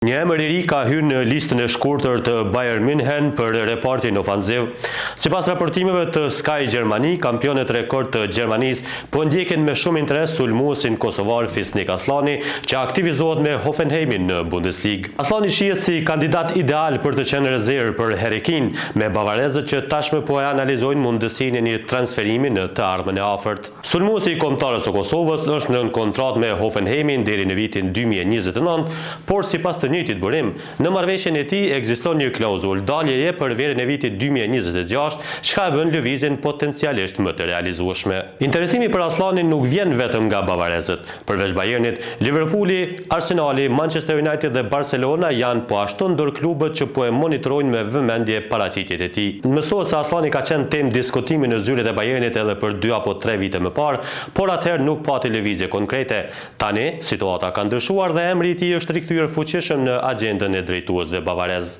Një emër I ri ka hyrë në listën e shkurtër të Bayern München për repartin ofanziv. Sipas raportimeve të Sky Gjermani, kampionet rekord të Gjermanisë po ndjekin me shumë interes sulmuesin kosovar Fisnik Aslani, që aktivizohet me Hoffenheimin në Bundesligë. Aslani shihet si kandidat ideal për të qenë rezervë për Herekin, me bavarezët që tashmë po e analizojnë mundësinë e një transferimi në të ardhmen e afërt. Sulmuesi I kombëtarës së Kosovës është në kontratë me Hoffenheimin deri në vitin 2029, por sipas të njëjtit burim, në marrëveshjen e tij ekziston një klauzulë daljeje për verën e vitit 2026, çka e bën lëvizjen potencialisht më të realizueshme. Interesimi për Aslanin nuk vjen vetëm nga bavarezët. Përveç Bayernit, Liverpooli, Arsenali, Manchester United dhe Barcelona janë po ashtu ndër klubet që po e monitorojnë me vëmendje paraqitjet e tij. Mësohet se Aslani ka qenë temë diskutimi në zyret e Bayernit edhe për 2 apo 3 vite më parë, por atëherë nuk pati lëvizje konkrete. Tani situata ka ndryshuar dhe emri I tij është rikthyer fuqishëm në agjendën e drejtuesve bavarez.